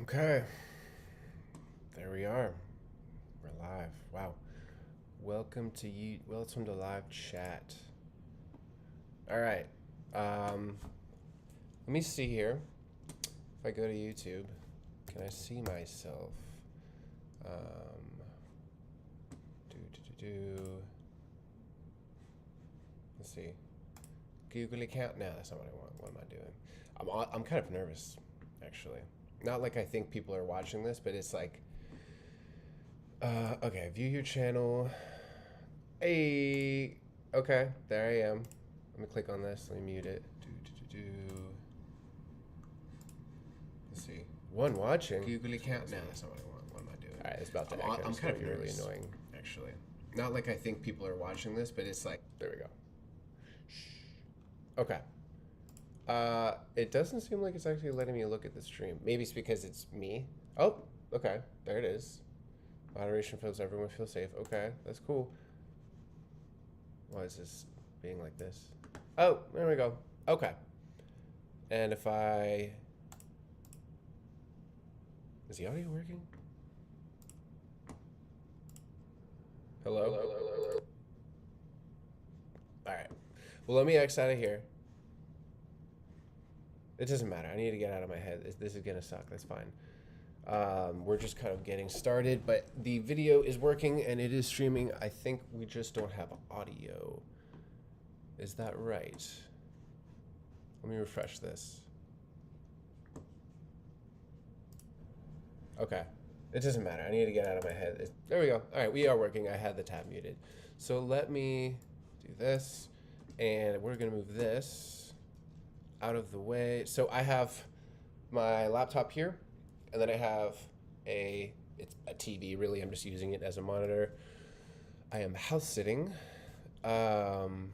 Okay, there we are. We're live. Wow. Welcome to you. Welcome to live chat. All right. Let me see here. If I go to YouTube, can I see myself? Do. Let's see. Google account. No, that's not what I want. What am I doing? I'm kind of nervous, actually. Not like I think people are watching this, but it's like, okay, view your channel. Hey, okay, there I am. Let me click on this. Let me mute it. Let's see. One watching. Google account. No, that's not what I want. What am I doing? All right, it's about to echo. I'm kind of really annoying, actually. Not like I think people are watching this, but it's like, there we go. Okay. It doesn't seem like it's actually letting me look at the stream. Maybe it's because it's me. Oh, okay. There it is. Moderation feels everyone feel safe. Okay, that's cool. Why is this being like this? Oh, there we go. Okay. And if I... Is the audio working? Hello? Hello? All right. Well, let me X out of here. It doesn't matter. I need to get out of my head. This is going to suck. That's fine. We're just kind of getting started, but the video is working and it is streaming. I think we just don't have audio. Is that right? Let me refresh this. Okay. It doesn't matter. I need to get out of my head. There we go. All right, we are working. I had the tab muted. So let me do this, and we're going to move this out of the way. So I have my laptop here, and then I have it's a TV. Really, I'm just using it as a monitor. I am house sitting. And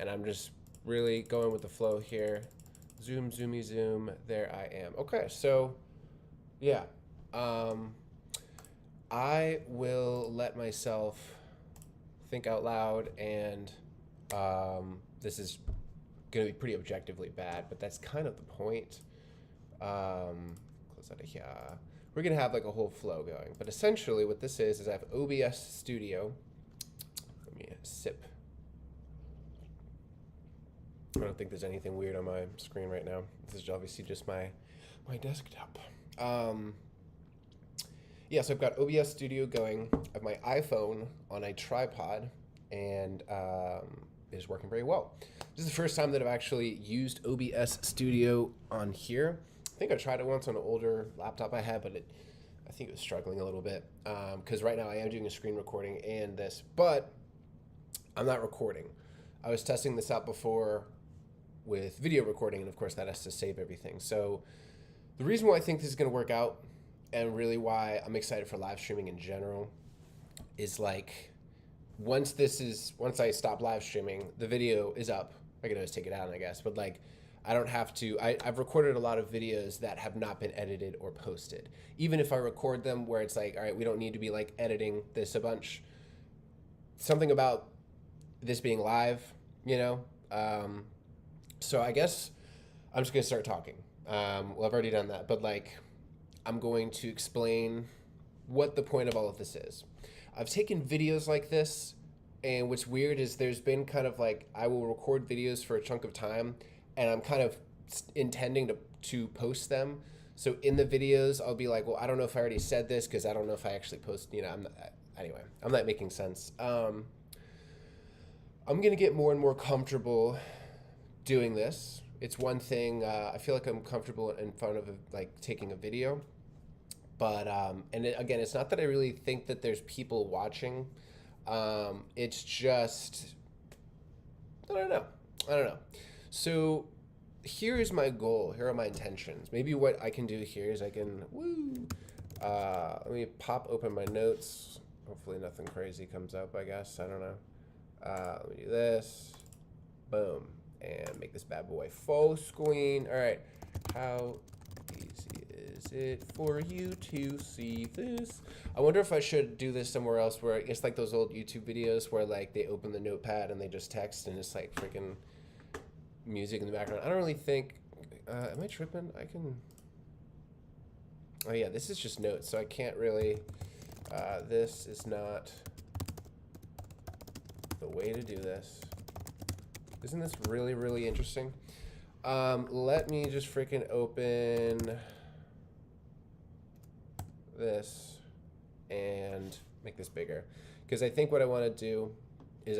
I'm just really going with the flow here. Zoom, zoomy, zoom. There I am. Okay, so yeah. I will let myself think out loud, and this is going to be pretty objectively bad, but that's kind of the point. Close out of here. We're going to have like a whole flow going, but essentially what this is I have OBS Studio. Let me sip. I don't think there's anything weird on my screen right now. This is obviously just my desktop. Yeah, so I've got OBS Studio going. I have my iPhone on a tripod, and it is working very well. This is the first time that I've actually used OBS Studio on here. I think I tried it once on an older laptop I had, but I think it was struggling a little bit. Because right now I am doing a screen recording and this, but I'm not recording. I was testing this out before with video recording, and of course that has to save everything. So the reason why I think this is going to work out, and really why I'm excited for live streaming in general, is like once I stop live streaming, the video is up. I can always take it out, I guess, but like I don't have to. I've recorded a lot of videos that have not been edited or posted. Even if I record them where it's like, all right, we don't need to be like editing this a bunch. Something about this being live, you know. So I guess I'm just gonna start talking. Well, I've already done that, but like I'm going to explain what the point of all of this is. I've taken videos like this, and what's weird is there's been kind of like I will record videos for a chunk of time, and I'm kind of intending to post them. So in the videos, I'll be like, well, I don't know if I already said this because I don't know if I actually post. You know, anyway, I'm not making sense. I'm gonna get more and more comfortable doing this. It's one thing, I feel like I'm comfortable in front of like taking a video, but again, it's not that I really think that there's people watching. It's just I don't know. So here is my goal. Here are my intentions. Maybe what I can do here is I can let me pop open my notes. Hopefully nothing crazy comes up. I guess I don't know. Let me do this. Boom. And make this bad boy full screen. All right. How easy is it for you to see this? I wonder if I should do this somewhere else where it's like those old YouTube videos where like they open the notepad and they just text and it's like freaking music in the background. I don't really think, am I tripping? I can, Oh yeah, this is just notes, so I can't really, this is not the way to do this. Isn't this really, really interesting? Let me just freaking open this and make this bigger. Because I think what I want to do is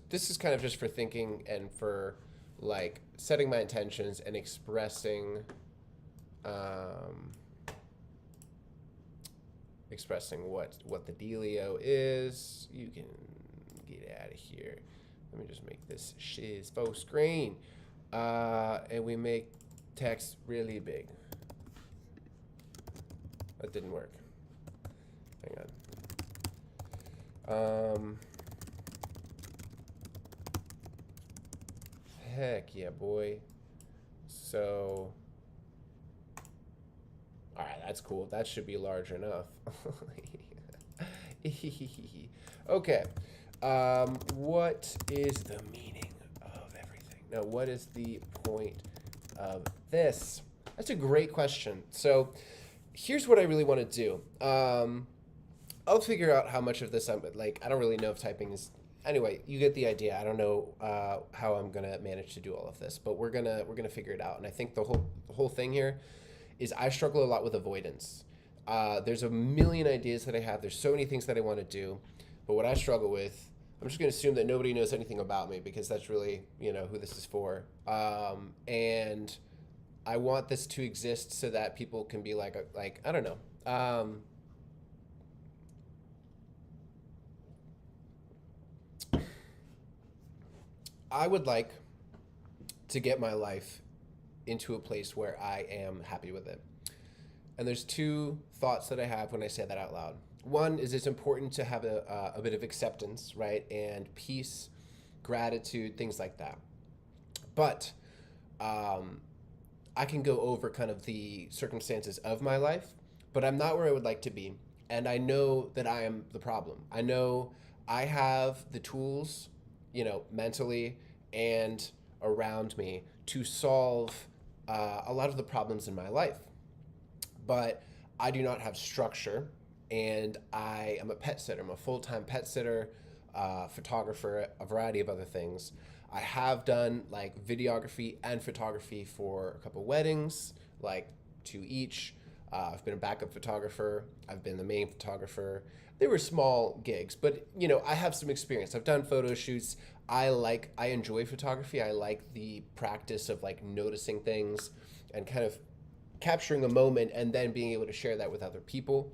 this is kind of just for thinking and for like setting my intentions and expressing, what the dealio is. You can get out of here. Let me just make this shiz full screen. And we make text really big. That didn't work. Hang on. Heck yeah, boy. So, all right, that's cool. That should be large enough. Okay. What is the meaning of everything? No, what is the point of this? That's a great question. So, here's what I really want to do. I'll figure out how much of this I'm like. I don't really know if typing is. Anyway, you get the idea. I don't know how I'm gonna manage to do all of this, but we're gonna figure it out. And I think the whole thing here is I struggle a lot with avoidance. There's a million ideas that I have. There's so many things that I want to do, but what I struggle with, I'm just gonna assume that nobody knows anything about me because that's really who this is for. And I want this to exist so that people can be like I don't know. I would like to get my life into a place where I am happy with it. And there's two thoughts that I have when I say that out loud. One is it's important to have a bit of acceptance, right? And peace, gratitude, things like that. But I can go over kind of the circumstances of my life, but I'm not where I would like to be. And I know that I am the problem. I know I have the tools, mentally and around me to solve a lot of the problems in my life. But I do not have structure, and I am a pet sitter. I'm a full-time pet sitter, photographer, a variety of other things. I have done like videography and photography for a couple weddings, like 2 each. I've been a backup photographer. I've been the main photographer. They were small gigs, but I have some experience. I've done photo shoots. I enjoy photography. I like the practice of like noticing things and kind of capturing a moment and then being able to share that with other people.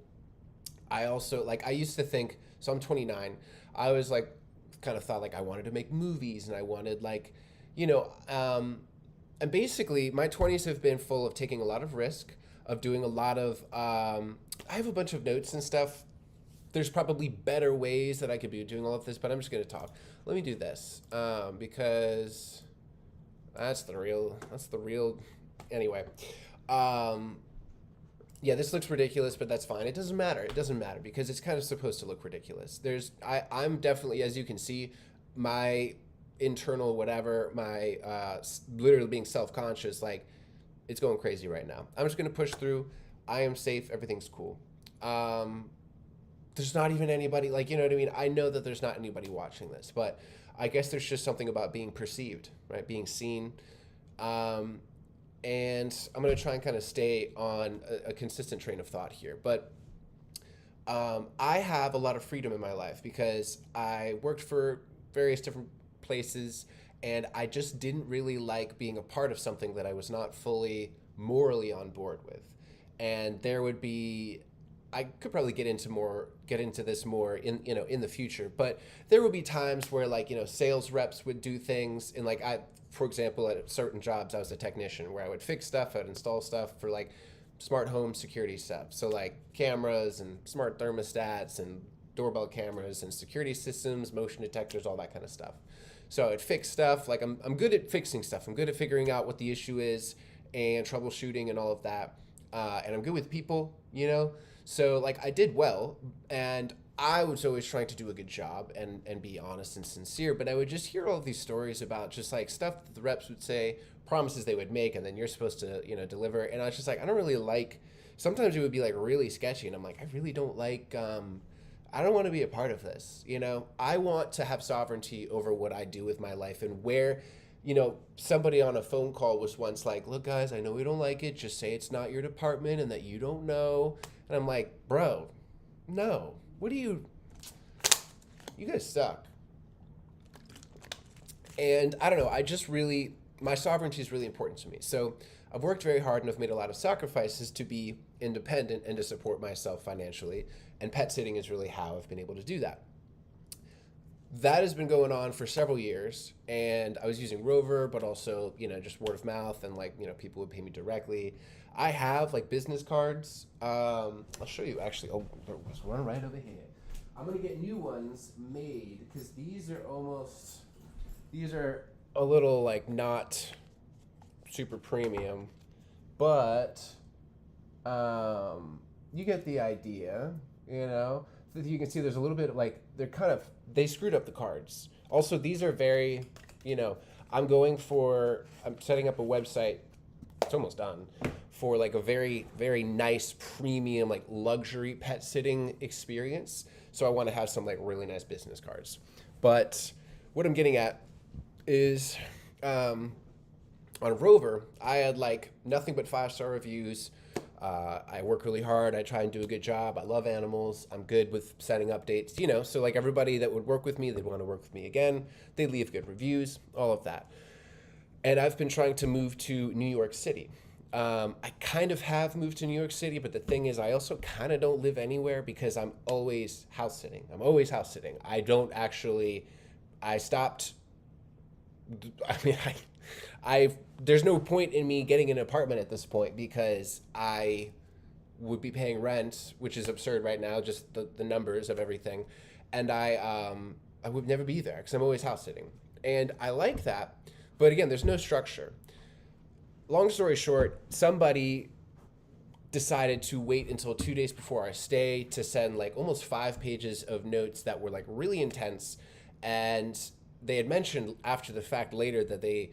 I also I used to think, so I'm 29. I was like, kind of thought like I wanted to make movies and I wanted and basically my 20s have been full of taking a lot of risk, of doing a lot of, I have a bunch of notes and stuff. There's probably better ways that I could be doing all of this, but I'm just going to talk. Let me do this because that's the real, anyway. Yeah, this looks ridiculous, but that's fine. It doesn't matter. It doesn't matter because it's kind of supposed to look ridiculous. I'm definitely, as you can see, my internal whatever, my literally being self-conscious, like it's going crazy right now. I'm just going to push through. I am safe. Everything's cool. There's not even anybody, like, you know what I mean? I know that there's not anybody watching this, but I guess there's just something about being perceived, right? Being seen. And I'm going to try and kind of stay on a consistent train of thought here. But I have a lot of freedom in my life because I worked for various different places and I just didn't really like being a part of something that I was not fully morally on board with. And there would be, I could probably get into this more in the future, but there would be times where sales reps would do things and for example, at certain jobs, I was a technician where I would fix stuff, I'd install stuff for smart home security stuff. So cameras and smart thermostats and doorbell cameras and security systems, motion detectors, all that kind of stuff. So I'd fix stuff. I'm good at fixing stuff. I'm good at figuring out what the issue is and troubleshooting and all of that. And I'm good with people, So I did well, and I was always trying to do a good job and be honest and sincere, but I would just hear all of these stories about just like stuff that the reps would say, promises they would make, and then you're supposed to, deliver. And I was just like, I don't really like, sometimes it would be like really sketchy. And I'm like, I really don't like, I don't want to be a part of this. I want to have sovereignty over what I do with my life and where, somebody on a phone call was once like, look, guys, I know we don't like it. Just say it's not your department and that you don't know. And I'm like, bro, no. What do you guys suck. And I don't know, my sovereignty is really important to me. So I've worked very hard and I've made a lot of sacrifices to be independent and to support myself financially. And pet sitting is really how I've been able to do that. That has been going on for several years, and I was using Rover, but also, just word of mouth, and people would pay me directly. I have like business cards. I'll show you actually. Oh, there's one right over here. I'm gonna get new ones made because these are a little like not super premium, but you get the idea, So you can see there's a little bit of like, they screwed up the cards. Also, these are very, I'm setting up a website, it's almost done, for like a very, very nice premium, like luxury pet sitting experience. So I want to have some like really nice business cards. But what I'm getting at is on Rover, I had like nothing but 5-star reviews. I work really hard. I try and do a good job. I love animals. I'm good with setting updates, so like everybody that would work with me, they'd want to work with me again. They leave good reviews, all of that. And I've been trying to move to New York City. I kind of have moved to New York City, but the thing is I also kind of don't live anywhere because I'm always house sitting. I stopped, there's no point in me getting an apartment at this point because I would be paying rent, which is absurd right now, just the numbers of everything. And I would never be there because I'm always house sitting. And I like that. But again, there's no structure. Long story short, somebody decided to wait until 2 days before our stay to send like almost 5 pages of notes that were like really intense. And they had mentioned after the fact later that they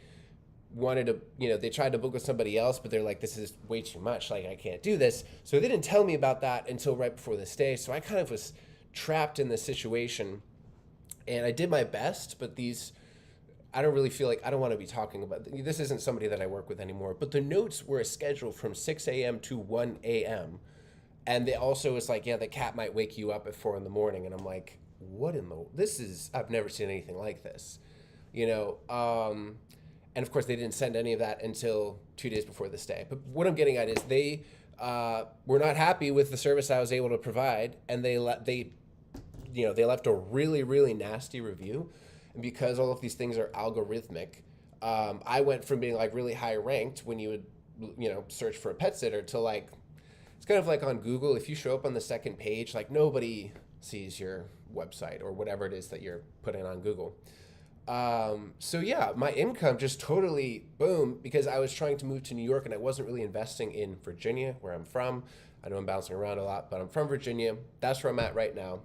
wanted to, they tried to book with somebody else, but they're like, this is way too much. Like, I can't do this. So they didn't tell me about that until right before the stay. So I kind of was trapped in this situation and I did my best, but I don't really feel like I don't want to be talking about this. Isn't somebody that I work with anymore, but the notes were scheduled from 6 a.m. to 1 a.m. And they also was like, yeah, the cat might wake you up at 4 a.m. And I'm like, I've never seen anything like this, and of course, they didn't send any of that until 2 days before the stay. But what I'm getting at is they were not happy with the service I was able to provide, and they left a really, really nasty review. And because all of these things are algorithmic, I went from being like really high ranked when you would search for a pet sitter to like, it's kind of like on Google. If you show up on the second page, like nobody sees your website or whatever it is that you're putting on Google. So yeah, my income just totally boom because I was trying to move to New York and I wasn't really investing in Virginia, where I'm from. I know I'm bouncing around a lot, but I'm from Virginia. That's where I'm at right now.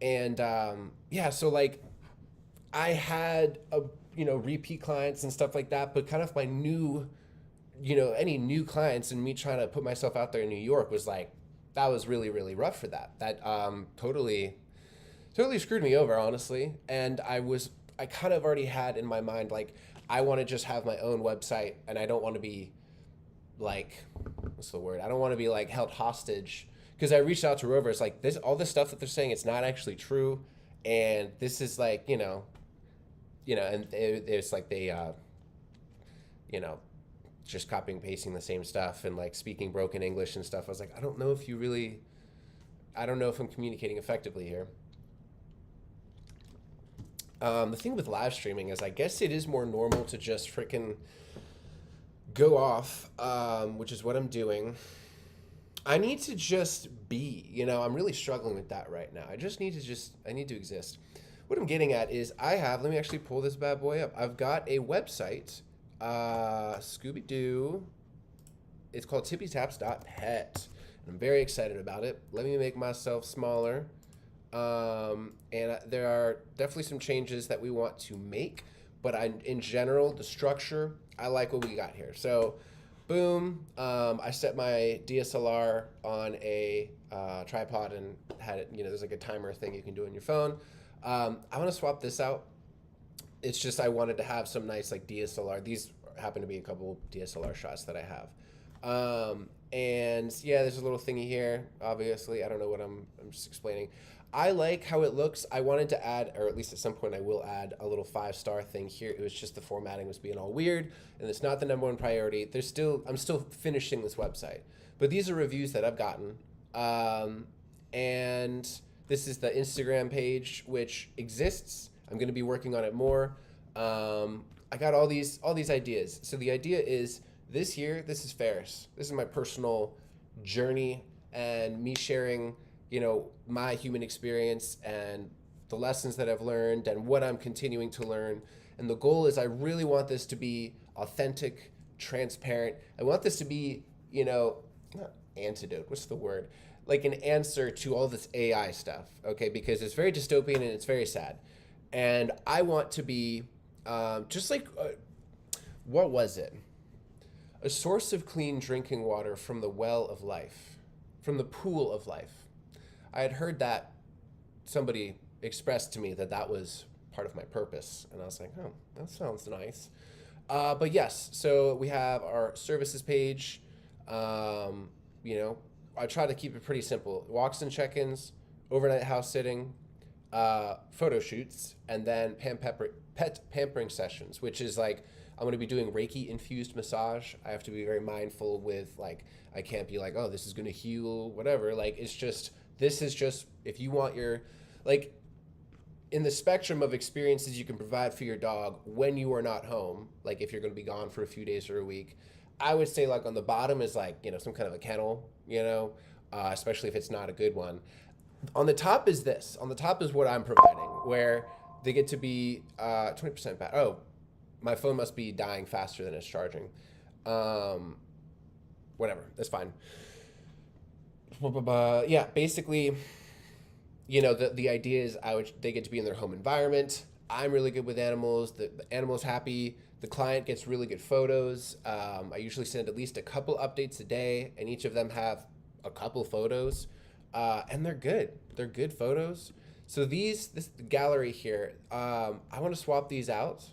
And so like I had repeat clients and stuff like that, but kind of my new, any new clients and me trying to put myself out there in New York was like, that was really, really rough for that. That totally screwed me over, honestly. And I kind of already had in my mind, like, I want to just have my own website and I don't want to be like, what's the word? I don't want to be like held hostage because I reached out to Rover. It's like all this stuff that they're saying, it's not actually true. And this is like, and it's like they, just copying and pasting the same stuff and like speaking broken English and stuff. I was like, I don't know if I'm communicating effectively here. The thing with live streaming is I guess it is more normal to just freaking go off, which is what I'm doing. I need to just be, I'm really struggling with that right now. I need to exist. What I'm getting at is let me actually pull this bad boy up. I've got a website, Scooby-Doo. It's called tippytaps.pet. I'm very excited about it. Let me make myself smaller. And there are definitely some changes that we want to make, but in general, the structure, I like what we got here. So, boom, I set my DSLR on a tripod and had it, there's like a timer thing you can do on your phone. I want to swap this out. It's just I wanted to have some nice like DSLR. These happen to be a couple DSLR shots that I have. And yeah, there's a little thingy here. Obviously, I don't know what I'm just explaining. I like how it looks. I wanted to add, or at least at some point I will add a little 5-star thing here. It was just the formatting was being all weird, and it's not the number one priority. I'm still finishing this website, but these are reviews that I've gotten. And this is the Instagram page, which exists. I'm going to be working on it more. I got all these ideas. So the idea is this year, this is Ferris. This is my personal journey and me sharing, my human experience and the lessons that I've learned and what I'm continuing to learn. And the goal is I really want this to be authentic, transparent. I want this to be, not antidote, what's the word? Like an answer to all this AI stuff, okay? Because it's very dystopian and it's very sad. And I want to be just like, what was it? A source of clean drinking water from the well of life, from the pool of life. I had heard that somebody expressed to me that was part of my purpose. And I was like, oh, that sounds nice. But yes, so we have our services page. I try to keep it pretty simple. Walks and check-ins, overnight house sitting, photo shoots, and then pet pampering sessions, which is like, I'm going to be doing Reiki infused massage. I have to be very mindful with like, I can't be like, oh, this is going to heal, whatever. Like, this is just, if you want like in the spectrum of experiences you can provide for your dog when you are not home, like if you're going to be gone for a few days or a week, I would say like on the bottom is like, some kind of a kennel, especially if it's not a good one. On the top is this. On the top is what I'm providing, where they get to be 20% back. Oh, my phone must be dying faster than it's charging. Whatever, that's fine. Yeah, basically, the idea is they get to be in their home environment. I'm really good with animals. The animal's happy. The client gets really good photos. I usually send at least a couple updates a day, and each of them have a couple photos. And they're good. They're good photos. So this gallery here, I want to swap these out,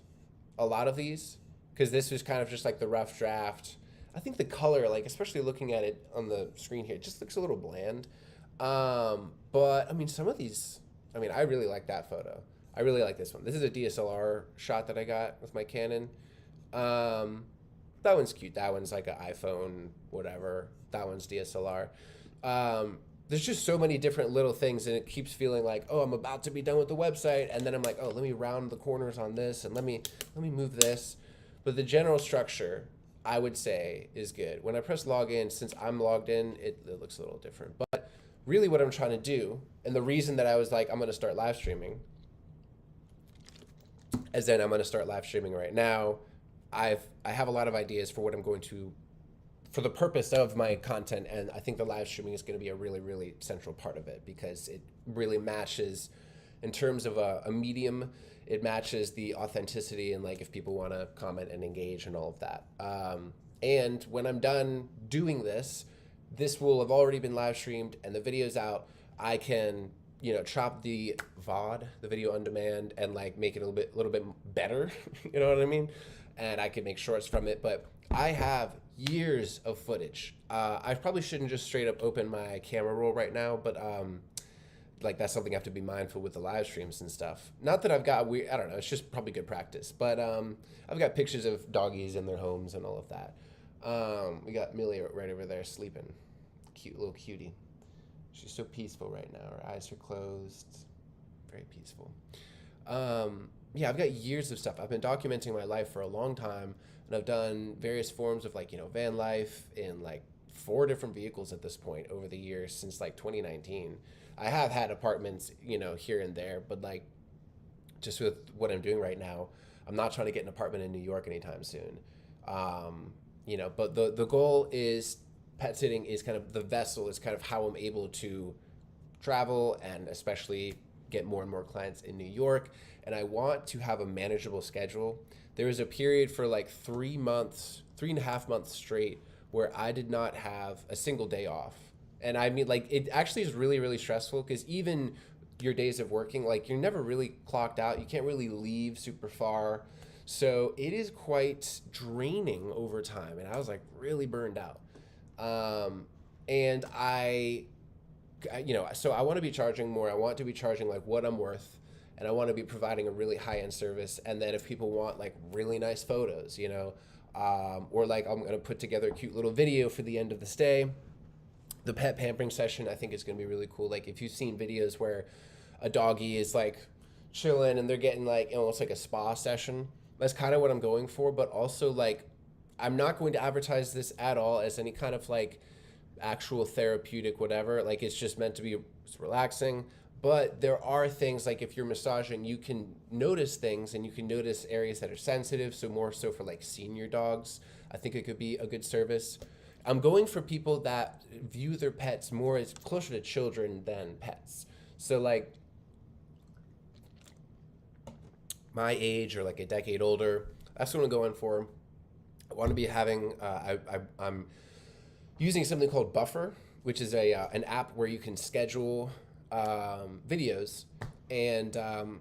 a lot of these, because this was kind of just like the rough draft. I think the color, like especially looking at it on the screen here, it just looks a little bland. But I mean, some of these, I really like that photo. I really like this one. This is a DSLR shot that I got with my Canon. That one's cute. That one's like an iPhone, whatever. That one's DSLR. There's just so many different little things, and it keeps feeling like, oh, I'm about to be done with the website, and then I'm like, oh, let me round the corners on this, and let me move this. But the general structure, I would say, is good. When I press login, since I'm logged in, it looks a little different. But really what I'm trying to do, and the reason that I was like, I'm going to start live streaming, as then I'm going to start live streaming right now. I have a lot of ideas for what I'm going to, for the purpose of my content, and I think the live streaming is going to be a really, really central part of it because it really matches, in terms of a medium, it matches the authenticity and like if people want to comment and engage and all of that. And when I'm done doing this will have already been live streamed and the video's out. I can, chop the VOD, the video on demand, and like make it a little bit better. You know what I mean? And I can make shorts from it, but I have years of footage. I probably shouldn't just straight up open my camera roll right now, but like that's something I have to be mindful with the live streams and stuff. Not that I've got I don't know, it's just probably good practice. But I've got pictures of doggies in their homes and all of that. We got Millie right over there sleeping. Cute little cutie. She's so peaceful right now. Her eyes are closed. Very peaceful. Yeah, I've got years of stuff. I've been documenting my life for a long time, and I've done various forms of like, van life in like 4 different vehicles at this point over the years since like 2019. I have had apartments, here and there, but like just with what I'm doing right now, I'm not trying to get an apartment in New York anytime soon. But the goal is pet sitting is kind of the vessel, is kind of how I'm able to travel and especially get more and more clients in New York. And I want to have a manageable schedule. There was a period for like 3 months, 3.5 months straight where I did not have a single day off. And I mean, like, it actually is really, really stressful because even your days of working, like, you're never really clocked out. You can't really leave super far. So it is quite draining over time. And I was like really burned out. And so I want to be charging more. I want to be charging like what I'm worth. And I want to be providing a really high end service. And then if people want like really nice photos, or like I'm going to put together a cute little video for the end of the stay. The pet pampering session I think is going to be really cool. Like if you've seen videos where a doggy is like chilling and they're getting like almost like a spa session, that's kind of what I'm going for. But also like I'm not going to advertise this at all as any kind of like actual therapeutic whatever. Like it's just meant to be relaxing. But there are things like if you're massaging, you can notice things and you can notice areas that are sensitive. So more so for like senior dogs, I think it could be a good service. I'm going for people that view their pets more as closer to children than pets. So like my age or like a decade older, that's what I'm going for. I want to be having, I'm using something called Buffer, which is an app where you can schedule videos. And can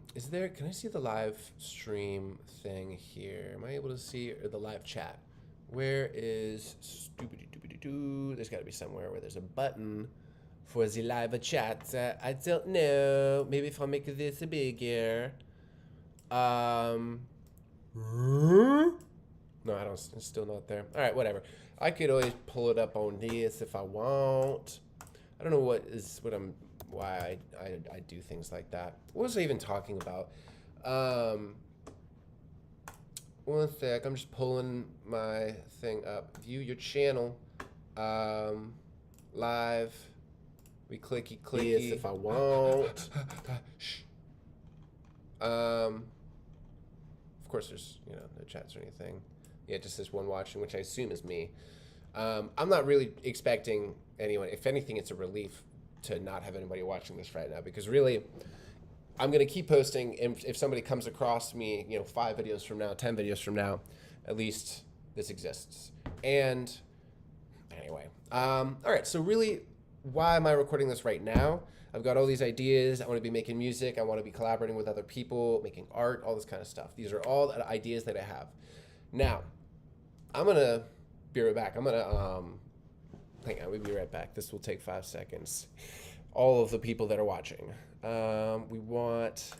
I see the live stream thing here? Am I able to see or the live chat? Where is stupid-doo-doo-doo-doo? There's got to be somewhere where there's a button for the live chat. I don't know. Maybe if I make this bigger. No, I don't. It's still not there. All right, whatever. I could always pull it up on this if I want. I don't know why I do things like that. What was I even talking about? One sec, I'm just pulling my thing up. View your channel. Live. We clicky. Yes, if I want. Shh. Of course there's, no chats or anything. Yeah, just this one watching, which I assume is me. I'm not really expecting anyone. If anything, it's a relief to not have anybody watching this right now because really, I'm going to keep posting, and if somebody comes across me, 5 videos from now, 10 videos from now, at least this exists. And anyway, all right, so really, why am I recording this right now? I've got all these ideas. I want to be making music. I want to be collaborating with other people, making art, all this kind of stuff. These are all the ideas that I have. Now, I'm going to be right back. Hang on, we'll be right back. This will take 5 seconds. All of the people that are watching. We want...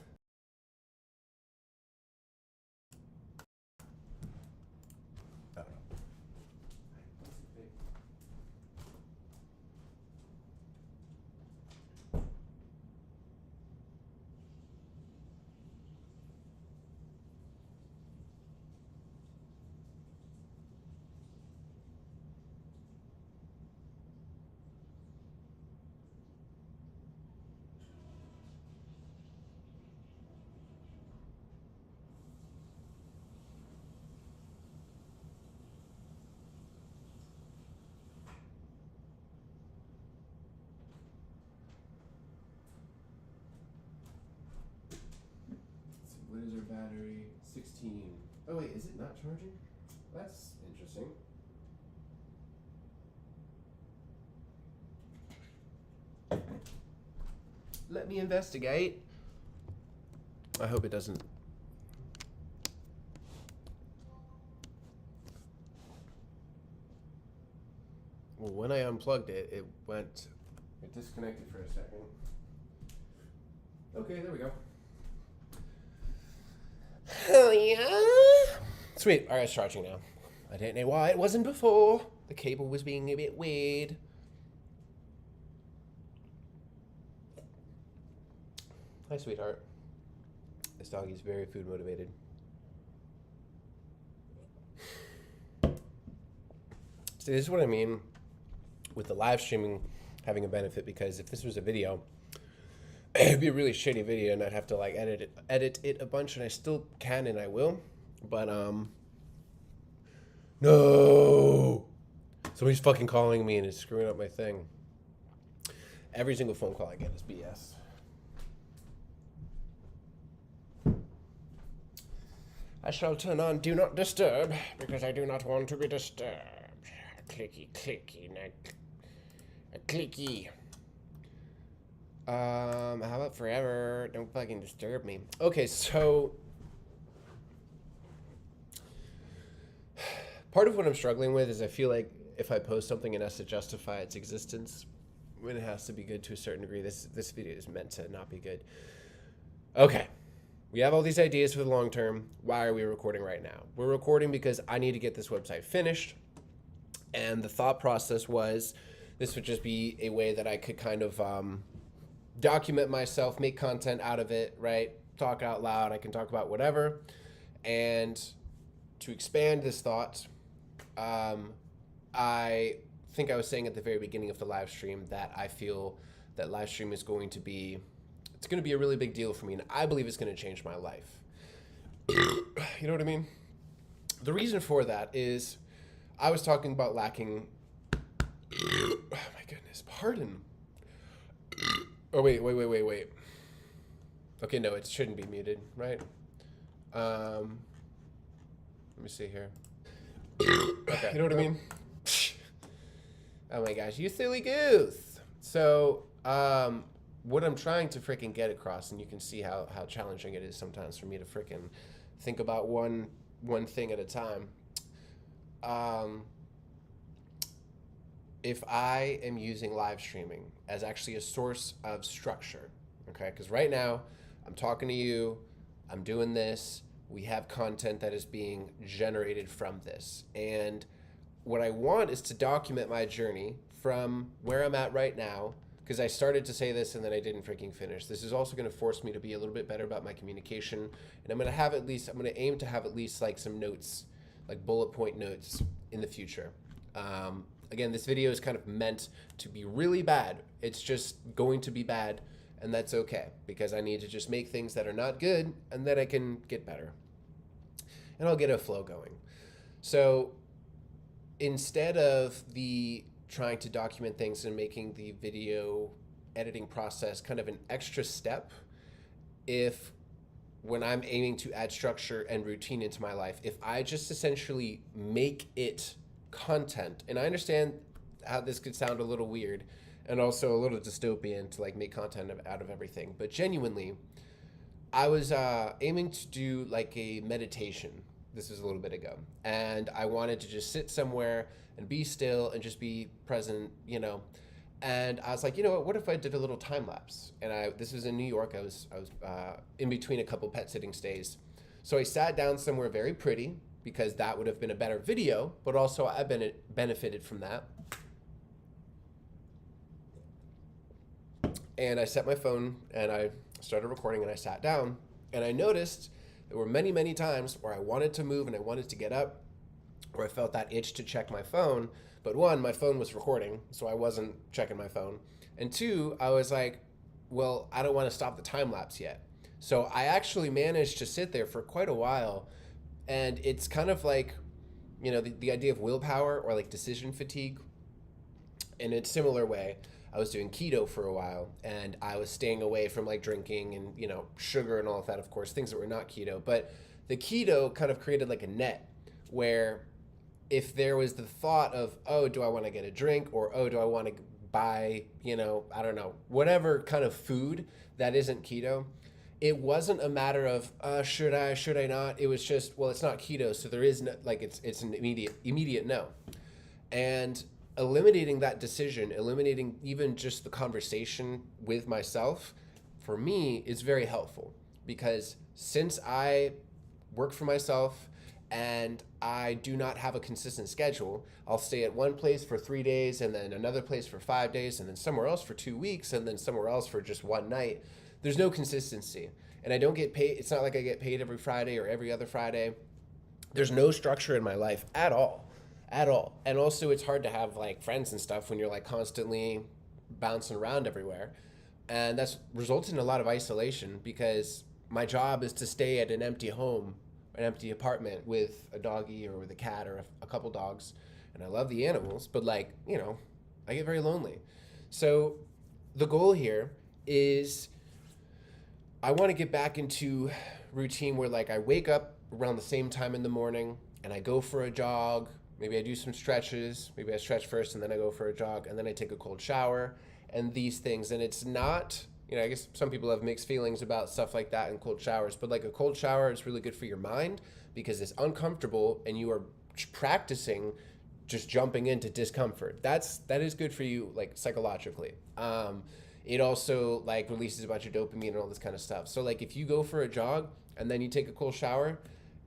What is our battery? 16. Oh wait, is it not charging? That's interesting. Let me investigate. I hope it doesn't. Well, when I unplugged it, it disconnected for a second. Okay, there we go. Hell yeah. Sweet. All right, it's charging now. I didn't know why it wasn't before. The cable was being a bit weird. Hi, sweetheart. This dog is very food motivated. See, this is what I mean with the live streaming having a benefit, because if this was a video, it'd be a really shitty video and I'd have to like edit it a bunch, and I still can and I will, but no, somebody's fucking calling me and it's screwing up my thing. Every single phone call I get is BS. I shall turn on Do Not Disturb because I do not want to be disturbed. Clicky, clicky, clicky. How about forever? Don't fucking disturb me. Okay, so part of what I'm struggling with is I feel like if I post something, it has to justify its existence. When it has to be good to a certain degree. This video is meant to not be good. Okay. We have all these ideas for the long term. Why are we recording right now? We're recording because I need to get this website finished. And the thought process was this would just be a way that I could kind of document myself, make content out of it, right? Talk out loud. I can talk about whatever. And to expand this thought, I think I was saying at the very beginning of the live stream that I feel that live stream is going to be, it's going to be a really big deal for me, and I believe it's going to change my life. You know what I mean? The reason for that is I was talking about lacking, oh my goodness, pardon. Oh, wait. Okay, no, it shouldn't be muted, right? Let me see here. Okay, you know what I mean? Oh my gosh, you silly goose. So, what I'm trying to freaking get across, and you can see how challenging it is sometimes for me to freaking think about one thing at a time. If I am using live streaming as actually a source of structure, okay? Because right now, I'm talking to you, I'm doing this, we have content that is being generated from this. And what I want is to document my journey from where I'm at right now, because I started to say this and then I didn't freaking finish. This is also going to force me to be a little bit better about my communication. And I'm going to aim to have at least like some notes, like bullet point notes in the future. Again, this video is kind of meant to be really bad. It's just going to be bad, and that's okay, because I need to just make things that are not good and then I can get better. And I'll get a flow going. So instead of the trying to document things and making the video editing process kind of an extra step, if when I'm aiming to add structure and routine into my life, if I just essentially make it content, and I understand how this could sound a little weird and also a little dystopian to like make content out of everything, but genuinely, I was aiming to do like a meditation. This was a little bit ago, and I wanted to just sit somewhere and be still and just be present, you know. And I was like, you know what if I did a little time lapse? And this was in New York. I was in between a couple pet sitting stays, so I sat down somewhere very pretty because that would have been a better video, but also I benefited from that. And I set my phone and I started recording and I sat down, and I noticed there were many, many times where I wanted to move and I wanted to get up, where I felt that itch to check my phone. But one, my phone was recording, so I wasn't checking my phone. And two, I was like, well, I don't want to stop the time lapse yet. So I actually managed to sit there for quite a while. And it's kind of like, you know, the idea of willpower or like decision fatigue. In a similar way, I was doing keto for a while, and I was staying away from like drinking and, you know, sugar and all of that, of course, things that were not keto. But the keto kind of created like a net where if there was the thought of, oh, do I want to get a drink, or, oh, do I want to buy, you know, I don't know, whatever kind of food that isn't keto, it wasn't a matter of, should I not? It was just, well, it's not keto, so there is no, like, it's an immediate no. And eliminating that decision, eliminating even just the conversation with myself, for me, is very helpful, because since I work for myself and I do not have a consistent schedule, I'll stay at one place for 3 days and then another place for 5 days and then somewhere else for 2 weeks and then somewhere else for just one night. There's no consistency, and I don't get paid. It's not like I get paid every Friday or every other Friday. There's no structure in my life at all. And also it's hard to have like friends and stuff when you're like constantly bouncing around everywhere. And that's resulted in a lot of isolation, because my job is to stay at an empty home, an empty apartment with a doggy or with a cat or a couple dogs. And I love the animals, but like, you know, I get very lonely. So the goal here is I want to get back into routine where like I wake up around the same time in the morning and I go for a jog. Maybe I do some stretches. Maybe I stretch first and then I go for a jog and then I take a cold shower and these things. And it's not, I guess some people have mixed feelings about stuff like that and cold showers, but like a cold shower is really good for your mind because it's uncomfortable and you are practicing just jumping into discomfort. That is good for you, like psychologically. It also like releases a bunch of dopamine and all this kind of stuff. So like if you go for a jog and then you take a cold shower,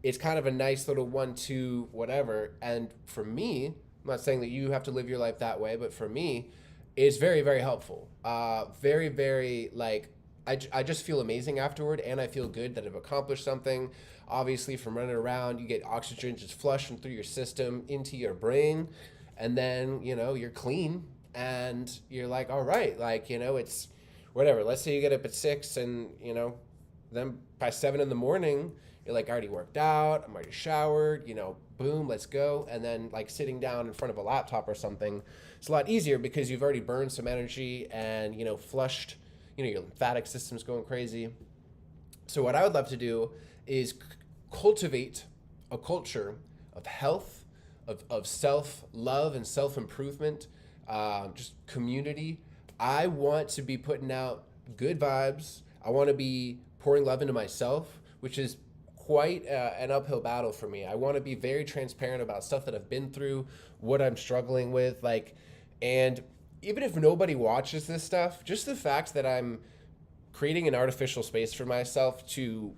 it's kind of a nice little 1-2 whatever. And for me, I'm not saying that you have to live your life that way, but for me, it's very, very helpful. Very, very like I just feel amazing afterward, and I feel good that I've accomplished something. Obviously, from running around, you get oxygen just flushing through your system into your brain, and then you're clean, and you're like, all right, like it's whatever. Let's say you get up at 6, and then by 7 in the morning, you're like, I already worked out, I'm already showered, boom, let's go. And then like sitting down in front of a laptop or something, it's a lot easier because you've already burned some energy and flushed. Your lymphatic system's going crazy. So what I would love to do is cultivate a culture of health, of self-love and self-improvement, just community. I want to be putting out good vibes. I want to be pouring love into myself, which is quite an uphill battle for me. I want to be very transparent about stuff that I've been through, what I'm struggling with, and even if nobody watches this stuff, just the fact that I'm creating an artificial space for myself to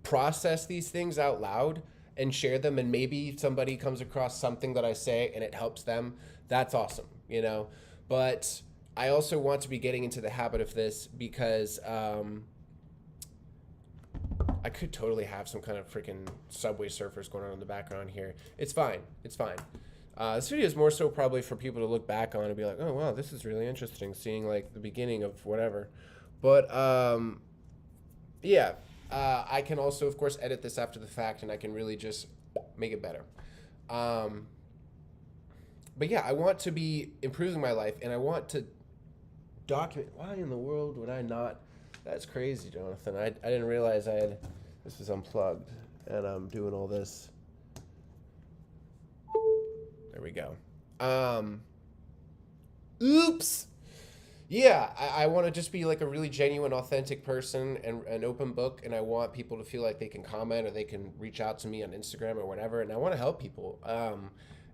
process these things out loud and share them, and maybe somebody comes across something that I say and it helps them, that's awesome, But I also want to be getting into the habit of this because I could totally have some kind of freaking Subway Surfers going on in the background here. It's fine. This video is more so probably for people to look back on and be like, oh, wow, this is really interesting, seeing the beginning of whatever. But yeah, I can also, of course, edit this after the fact, and I can really just make it better. But yeah, I want to be improving my life, and I want to document. Why in the world would I not? That's crazy, Jonathan. I didn't realize this was unplugged, and I'm doing all this. There we go. Oops. Yeah, I want to just be a really genuine, authentic person and an open book, and I want people to feel like they can comment or they can reach out to me on Instagram or whatever, and I want to help people.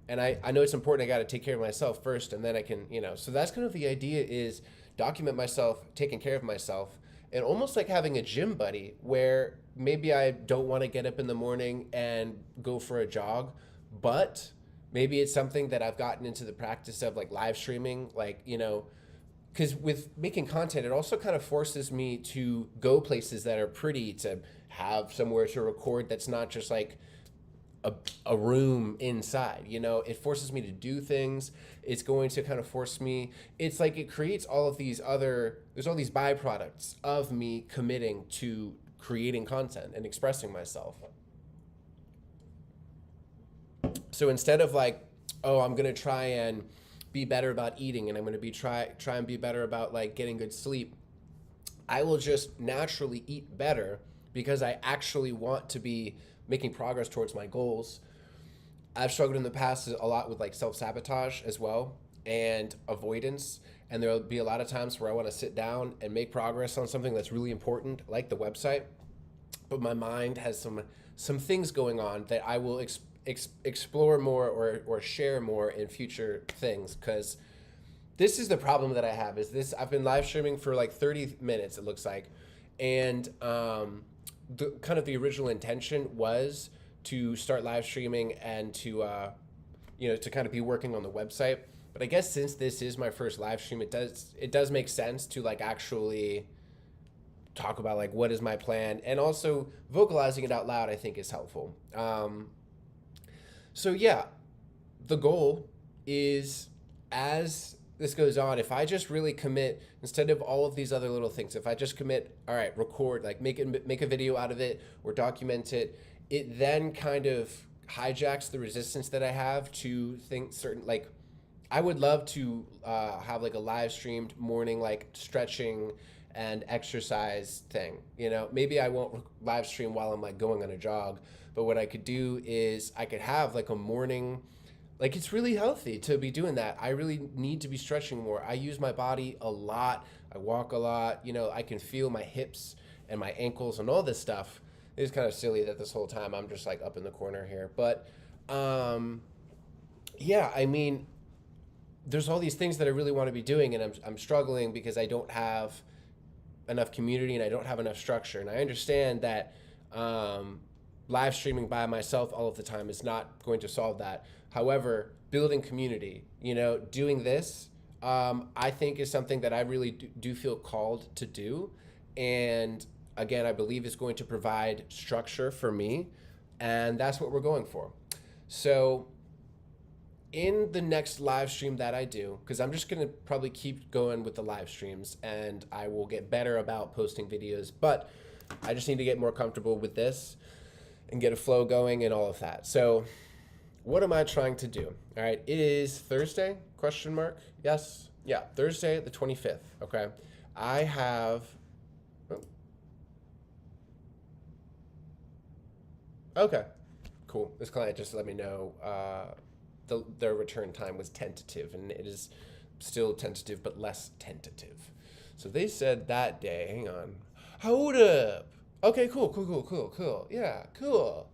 And I know it's important. I got to take care of myself first, and then I can, so that's kind of the idea, is document myself, taking care of myself, and almost like having a gym buddy where maybe I don't want to get up in the morning and go for a jog, but maybe it's something that I've gotten into the practice of, live streaming, because with making content, it also kind of forces me to go places that are pretty, to have somewhere to record that's not just a room inside. It forces me to do things. It's going to kind of force me. It's it creates all of these there's all these byproducts of me committing to creating content and expressing myself. So instead of I'm going to try and be better about eating, and I'm going to try and be better about getting good sleep, I will just naturally eat better because I actually want to be making progress towards my goals. I've struggled in the past a lot with self-sabotage as well and avoidance, and there'll be a lot of times where I want to sit down and make progress on something that's really important, like the website, but my mind has some things going on that I will explore more or share more in future things, because this is the problem that I have. I've been live streaming for 30 minutes, it looks like, and the original intention was to start live streaming and to to kind of be working on the website. But I guess since this is my first live stream, it does make sense to actually talk about what is my plan, and also vocalizing it out loud I think is helpful. So yeah, the goal is, as this goes on, if I just really commit, instead of all of these other little things, if I just commit, all right, record, make a video out of it or document it, it then kind of hijacks the resistance that I have to think certain, I would love to have like a live streamed morning like stretching and exercise thing. You know, maybe I won't live stream while I'm like going on a jog, but what I could do is I could have like a morning, like it's really healthy to be doing that. I really need to be stretching more. I use my body a lot. I walk a lot. You know, I can feel my hips and my ankles and all this stuff. It's kind of silly that this whole time I'm just like up in the corner here, but um, yeah, I mean, there's all these things that I really want to be doing, and I'm struggling because I don't have enough community and I don't have enough structure. And I understand that live streaming by myself all of the time is not going to solve that. However, building community, you know, doing this, I think is something that I really do feel called to do. And again, I believe is going to provide structure for me. And that's what we're going for. So in the next live stream that I do, because I'm just going to probably keep going with the live streams and I will get better about posting videos, but I just need to get more comfortable with this and get a flow going and all of that. So what am I trying to do? All right, it is Thursday, question mark? Yes, yeah, Thursday the 25th, okay? I have, oh. Okay, cool. This client just let me know their return time was tentative, and it is still tentative, but less tentative. So they said that day, hang on, hold up. Okay, cool. Yeah, cool.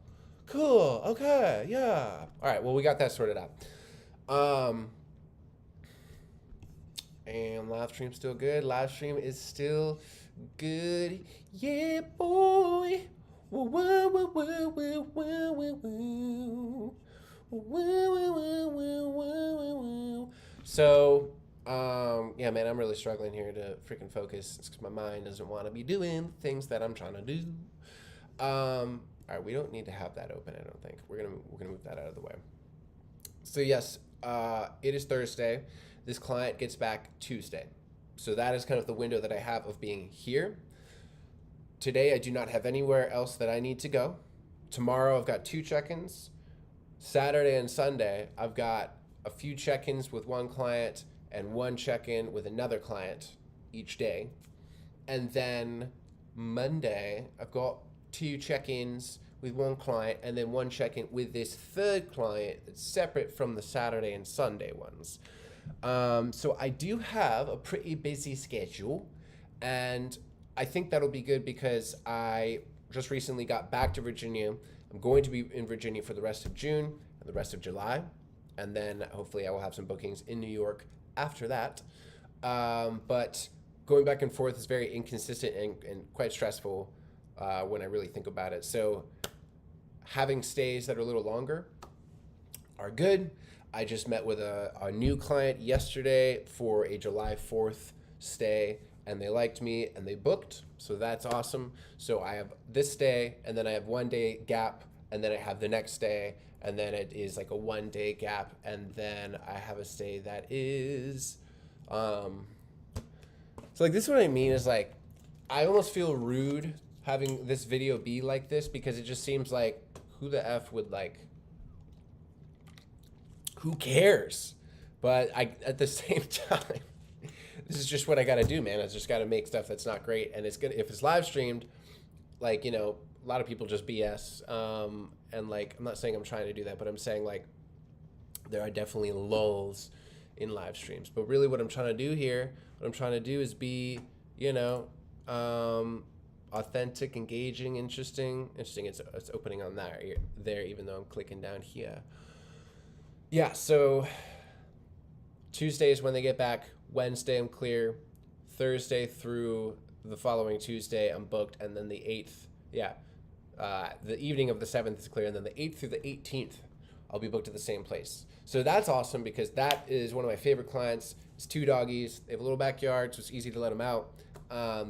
Okay, yeah. All right, well, we got that sorted out. And live stream's still good. Live stream is still good. Yeah, boy. Woo, woo, woo, woo, woo, woo, woo, woo. So, yeah, man, I'm really struggling here to freaking focus because my mind doesn't want to be doing things that I'm trying to do. All right, we don't need to have that open. I don't think we're gonna move that out of the way. So yes, it is Thursday. This client gets back Tuesday, so that is kind of the window that I have of being here. Today, I do not have anywhere else that I need to go. Tomorrow, I've got 2 check-ins. Saturday and Sunday, I've got a few check-ins with one client and 1 check-in with another client each day. And then Monday, I've got 2 check-ins with 1 client and then 1 check-in with this 3rd client that's separate from the Saturday and Sunday ones. So I do have a pretty busy schedule, and I think that'll be good because I just recently got back to Virginia. I'm going to be in Virginia for the rest of June and the rest of July. And then hopefully I will have some bookings in New York after that. But going back and forth is very inconsistent and quite stressful when I really think about it. So having stays that are a little longer are good. I just met with a new client yesterday for a July 4th stay, and they liked me and they booked, so that's awesome. So I have this day, and then I have 1 day gap, and then I have the next day, and then it is like a 1 day gap, and then I have a stay that is, so like this is what I mean is like, I almost feel rude having this video be like this because it just seems like who the F would like, who cares? But at the same time, this is just what I got to do, man. I just got to make stuff that's not great. And it's good if it's live streamed, like, you know, a lot of people just BS. And like, I'm not saying I'm trying to do that, but I'm saying like, there are definitely lulls in live streams. But really what I'm trying to do here, what I'm trying to do is be, you know, authentic, engaging, interesting. It's opening on there, even though I'm clicking down here. Yeah, so Tuesday is when they get back. Wednesday, I'm clear. Thursday through the following Tuesday, I'm booked. And then the 8th, the evening of the 7th is clear. And then the 8th through the 18th, I'll be booked at the same place. So that's awesome because that is one of my favorite clients. It's 2 doggies. They have a little backyard, so it's easy to let them out.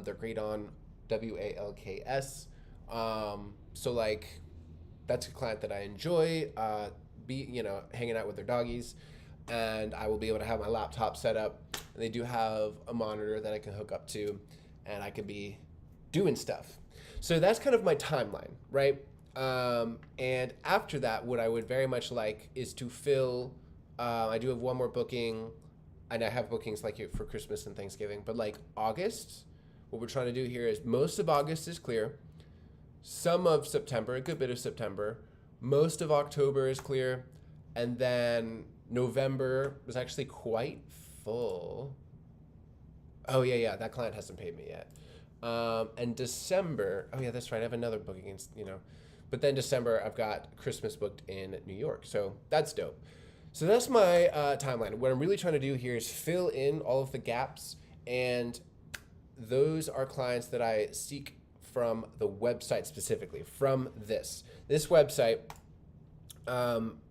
They're great on WALKS. So like, that's a client that I enjoy, hanging out with their doggies. And I will be able to have my laptop set up. And they do have a monitor that I can hook up to, and I can be doing stuff. So that's kind of my timeline, right? And after that, what I would very much like is to fill I do have one more booking, and I have bookings like for Christmas and Thanksgiving. But like August, what we're trying to do here is most of August is clear, some of September, a good bit of September, most of October is clear, and then November was actually quite full. Oh yeah, that client hasn't paid me yet. And December, oh yeah, that's right. I have another booking, but then December I've got Christmas booked in New York, so that's dope. So that's my timeline. What I'm really trying to do here is fill in all of the gaps, and those are clients that I seek from the website specifically. From this website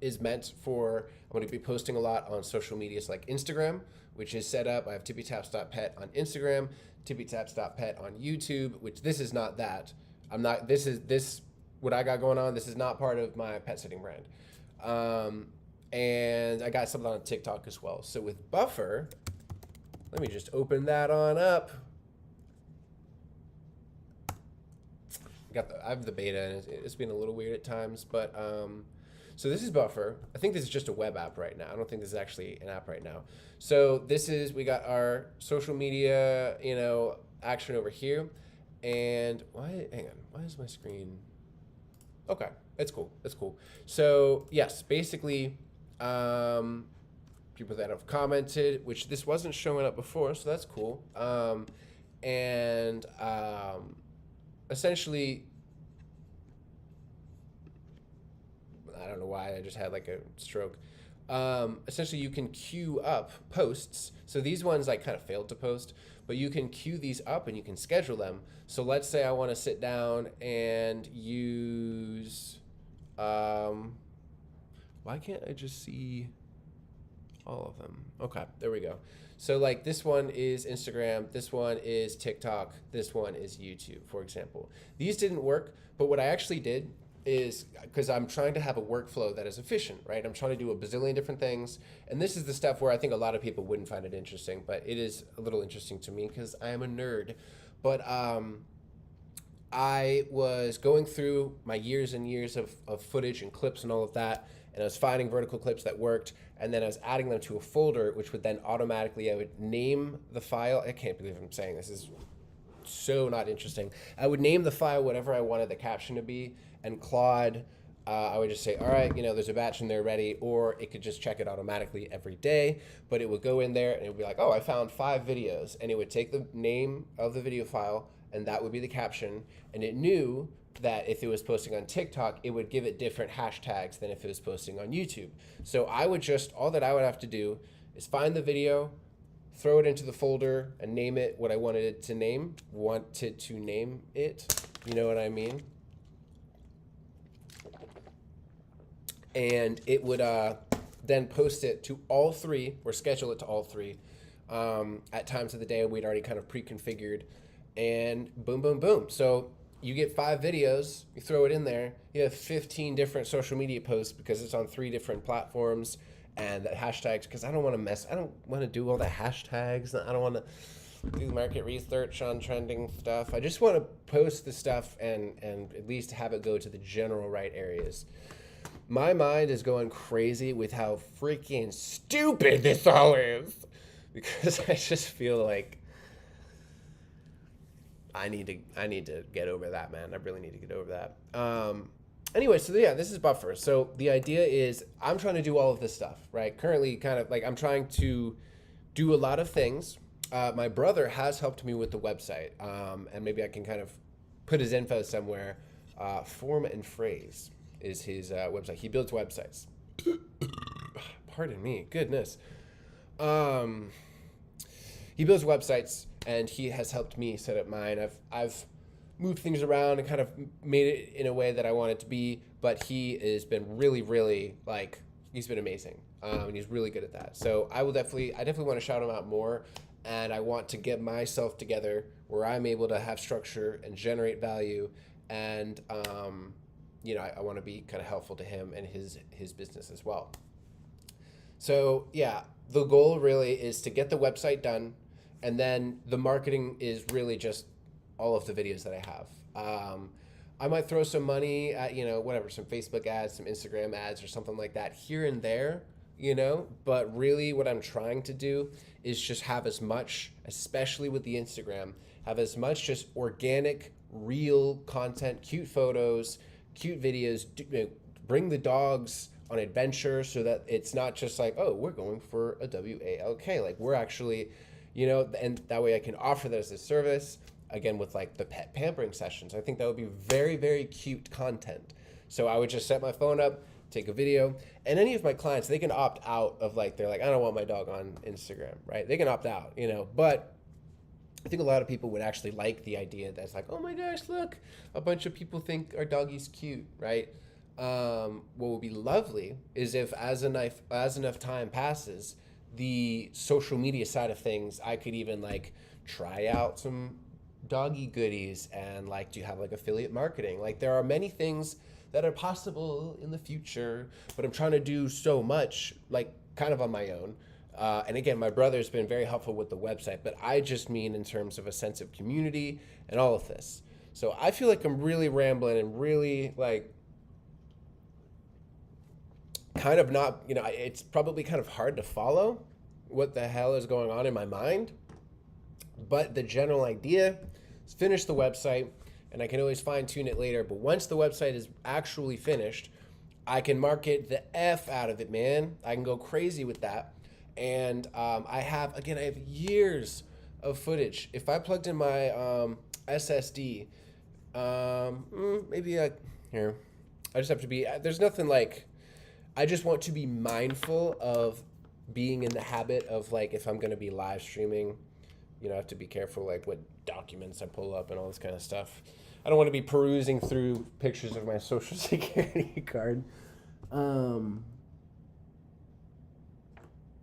is meant for. I'm going to be posting a lot on social medias like Instagram, which is set up. I have tippytaps.pet on Instagram, tippytaps.pet on YouTube, which this is not that. I'm not. This what I got going on. This is not part of my pet sitting brand. And I got something on TikTok as well. So with Buffer, let me just open that on up. I have the beta, and it's been a little weird at times, but so this is Buffer. I think this is just a web app right now. I don't think this is actually an app right now. So we got our social media, action over here. And hang on, why is my screen? Okay, it's cool. So yes, basically, people that have commented, which this wasn't showing up before, so that's cool. Essentially, I don't know why I just had like a stroke. Essentially, you can queue up posts. So these ones I kind of failed to post, but you can queue these up and you can schedule them. So let's say I want to sit down and use. Why can't I just see all of them? Okay, there we go. So like this one is Instagram, this one is TikTok, this one is YouTube, for example. These didn't work, but what I actually did is, because I'm trying to have a workflow that is efficient, right? I'm trying to do a bazillion different things. And this is the stuff where I think a lot of people wouldn't find it interesting, but it is a little interesting to me because I am a nerd. But I was going through my years and years of footage and clips and all of that, and I was finding vertical clips that worked, and then I was adding them to a folder, which would then automatically, I would name the file. I can't believe I'm saying this. This is so not interesting. I would name the file whatever I wanted the caption to be, and Claude, I would just say, all right, there's a batch in there ready, or it could just check it automatically every day, but it would go in there and it would be like, oh, I found 5 videos, and it would take the name of the video file, and that would be the caption, and it knew that if it was posting on TikTok, it would give it different hashtags than if it was posting on YouTube. So all that I would have to do is find the video, throw it into the folder, and name it what I wanted to name it, you know what I mean? And it would then post it to all 3, or schedule it to all 3 at times of the day we'd already kind of pre-configured, and boom, boom, boom. So you get 5 videos, you throw it in there, you have 15 different social media posts because it's on 3 different platforms, and the hashtags, because I don't want to do all the hashtags, I don't want to do market research on trending stuff. I just want to post the stuff and at least have it go to the general right areas. My mind is going crazy with how freaking stupid this all is, because I just feel like I need to get over that, man. I really need to get over that. Anyway, so yeah, this is Buffer. So the idea is I'm trying to do all of this stuff, right? Currently, kind of like I'm trying to do a lot of things. My brother has helped me with the website, and maybe I can kind of put his info somewhere. Form and Phrase is his website. He builds websites. Pardon me, goodness. He builds websites, and he has helped me set up mine. I've moved things around and kind of made it in a way that I want it to be, but he has been really, really, he's been amazing, and he's really good at that. So I definitely want to shout him out more, and I want to get myself together where I'm able to have structure and generate value, and I want to be kind of helpful to him and his business as well. So yeah, the goal really is to get the website done, and then the marketing is really just all of the videos that I have. I might throw some money at, some Facebook ads, some Instagram ads or something like that here and there, But really what I'm trying to do is just have as much, especially with the Instagram, have as much just organic, real content, cute photos, cute videos, bring the dogs on adventure so that it's not just like, oh, we're going for a walk, like we're actually, and that way I can offer that as a service, again with like the pet pampering sessions. I think that would be very, very cute content. So I would just set my phone up, take a video, and any of my clients, they can opt out of like, they're like, I don't want my dog on Instagram, right? They can opt out, but I think a lot of people would actually like the idea that's like, oh my gosh, look, a bunch of people think our doggy's cute, right? What would be lovely is if as enough time passes, the social media side of things, I could even like try out some doggy goodies and like do you have like affiliate marketing. Like there are many things that are possible in the future, but I'm trying to do so much like kind of on my own. And again, my brother's been very helpful with the website, but I just mean in terms of a sense of community and all of this. So I feel like I'm really rambling and really like kind of not, it's probably kind of hard to follow what the hell is going on in my mind. But the general idea is finish the website, and I can always fine tune it later. But once the website is actually finished, I can market the F out of it, man. I can go crazy with that. And I have years of footage. If I plugged in my SSD, maybe here, I just have to be, there's nothing like, I just want to be mindful of being in the habit of like, if I'm going to be live streaming, I have to be careful like what documents I pull up and all this kind of stuff. I don't want to be perusing through pictures of my social security card.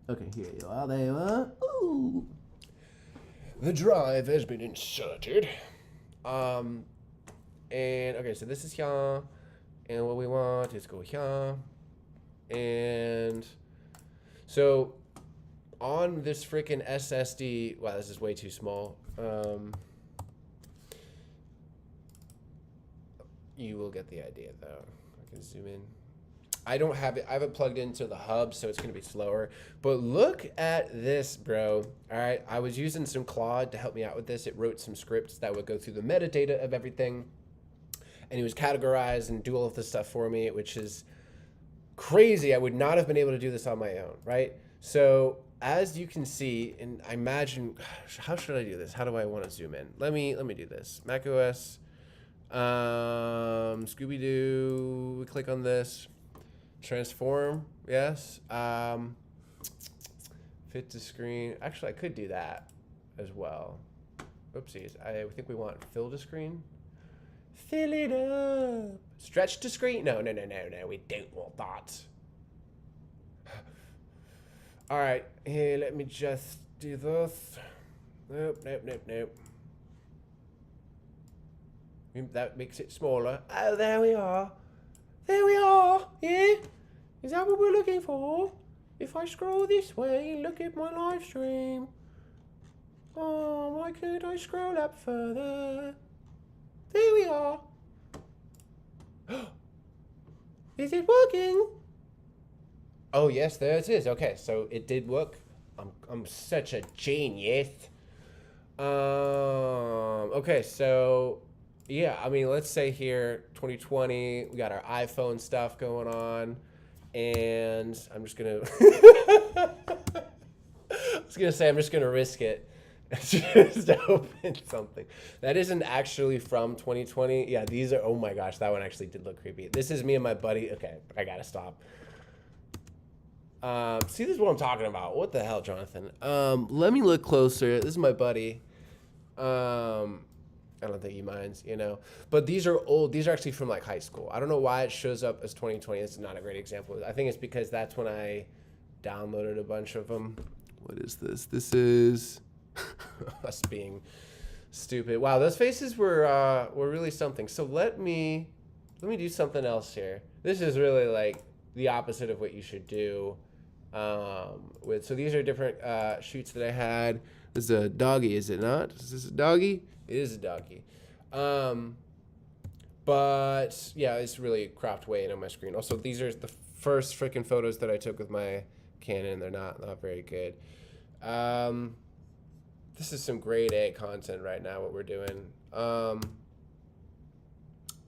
Okay, here you are. There you are. Ooh. The drive has been inserted. And okay, so this is here. And what we want is go here. And so on this freaking SSD, wow, this is way too small. You will get the idea though. I can zoom in. I don't have it. I have it plugged into the hub, so it's going to be slower. But look at this, bro. All right. I was using some Claude to help me out with this. It wrote some scripts that would go through the metadata of everything. And it was categorized and do all of this stuff for me, which is crazy. I would not have been able to do this on my own, right? So as you can see, and I imagine, how should I do this? How do I want to zoom in? Let me do this. Mac OS, Scooby-Doo, we click on this. Transform, yes. Fit to screen. Actually, I could do that as well. Oopsies. I think we want fill to screen. Fill it up. Stretch to screen. No. We don't want that. All right. Here, let me just do this. Nope. That makes it smaller. Oh, there we are. There we are, yeah? Is that what we're looking for? If I scroll this way, look at my live stream. Oh, why can't I scroll up further? There we are. Is it working? Oh, yes, there it is. Okay, so it did work. I'm such a genius. Okay, so... yeah, I mean, let's say here, 2020, we got our iPhone stuff going on, and I'm just gonna, I'm just gonna risk it. Just open something. That isn't actually from 2020. Yeah, these are, oh my gosh, that one actually did look creepy. This is me and my buddy. Okay, I gotta stop. See, this is what I'm talking about. What the hell, Jonathan? Let me look closer. This is my buddy. I don't think he minds, But these are old. These are actually from like high school. I don't know why it shows up as 2020. This is not a great example. I think it's because that's when I downloaded a bunch of them. What is this? This is us being stupid. Wow, those faces were really something. So let me do something else here. This is really like the opposite of what you should do. So these are different shoots that I had. This is a doggy, is it not? Is this a doggy? It is a doggy. But yeah, it's really cropped way in on my screen. Also, these are the first freaking photos that I took with my Canon. They're not very good. This is some grade A content right now, what we're doing. Oh,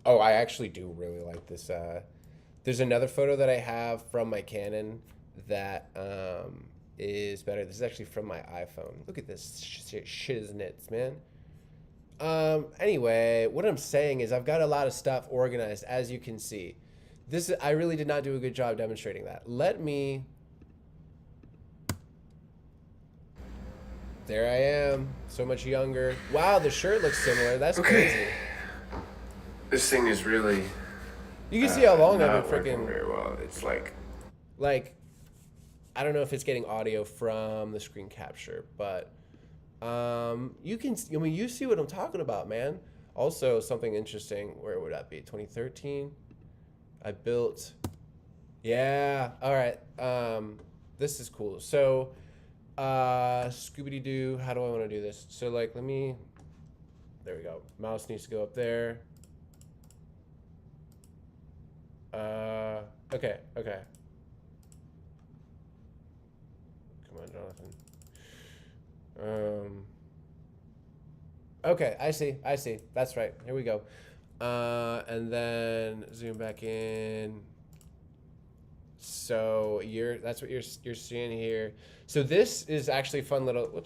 I actually do really like this. There's another photo that I have from my Canon that is better. This is actually from my iPhone. Look at this shiznits, man. Anyway, what I'm saying is I've got a lot of stuff organized, as you can see. I really did not do a good job demonstrating that. There I am, so much younger. Wow, the shirt looks similar. That's crazy. This thing is really. You can see how long I've been freaking. Very well. It's like, I don't know if it's getting audio from the screen capture, but you can. I mean, you see what I'm talking about, man. Also, something interesting. Where would that be? 2013. I built. Yeah. All right. This is cool. So. Scooby-Doo, how do I want to do this? So there we go. Mouse needs to go up there. Okay. Come on, Jonathan. Okay, I see. That's right. Here we go. And then zoom back in. So that's what you're seeing here. So this is actually fun little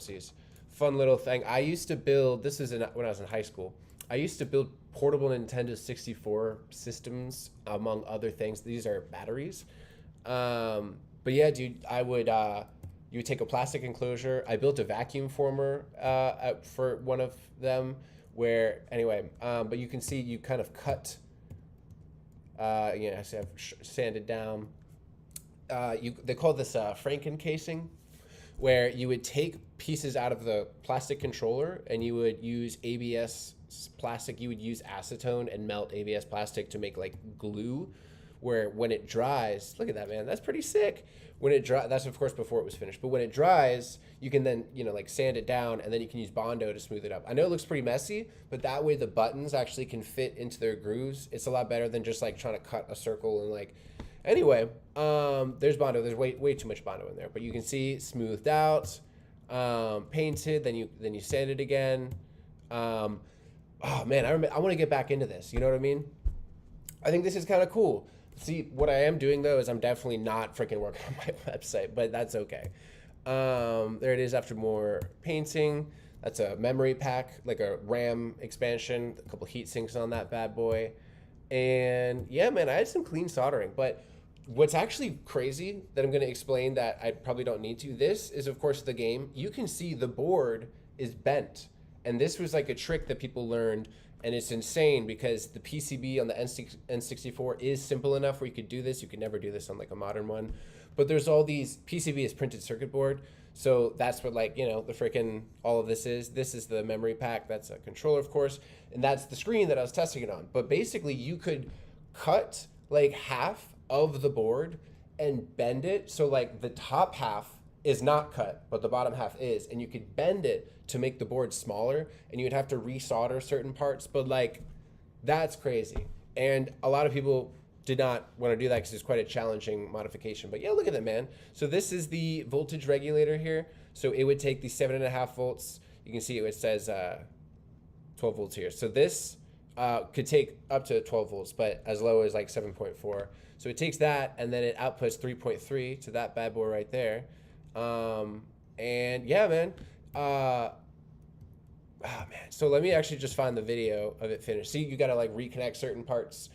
thing. I used to build, when I was in high school, I used to build portable Nintendo 64 systems, among other things. These are batteries. But yeah, dude, you would take a plastic enclosure. I built a vacuum former for one of them but you can see you kind of cut, I've sanded down. They call this Franken casing, where you would take pieces out of the plastic controller and you would use ABS plastic. You would use acetone and melt ABS plastic to make glue, where when it dries, look at that, man, that's pretty sick. When it dries, that's of course before it was finished, but when it dries, you can then, sand it down, and then you can use Bondo to smooth it up. I know it looks pretty messy, but that way the buttons actually can fit into their grooves. It's a lot better than just trying to cut a circle and Anyway, there's Bondo. There's way too much Bondo in there, but you can see smoothed out, painted. Then you sand it again. Oh man, I want to get back into this. You know what I mean? I think this is kind of cool. See, what I am doing though is I'm definitely not freaking working on my website, but that's okay. There it is after more painting. That's a memory pack, like a RAM expansion. A couple heat sinks on that bad boy. And yeah, man, I had some clean soldering, but what's actually crazy that I'm going to explain that I probably don't need to, this is of course the game. You can see the board is bent, and this was a trick that people learned, and it's insane because the PCB on the N64 is simple enough where you could do this. You could never do this on a modern one, but there's all these, PCB is printed circuit board. So that's what the freaking, all of this is. This is the memory pack. That's a controller, of course. And that's the screen that I was testing it on. But basically you could cut half of the board and bend it. So the top half is not cut, but the bottom half is. And you could bend it to make the board smaller, and you would have to resolder certain parts. But that's crazy. And a lot of people did not want to do that because it's quite a challenging modification. But yeah, look at that, man. So this is the voltage regulator here. So it would take the 7.5 volts. You can see it says 12 volts here. So this could take up to 12 volts, but as low as 7.4. So it takes that, and then it outputs 3.3 to that bad boy right there. And yeah, man. Oh man. So let me actually just find the video of it finished. See, you got to reconnect certain parts.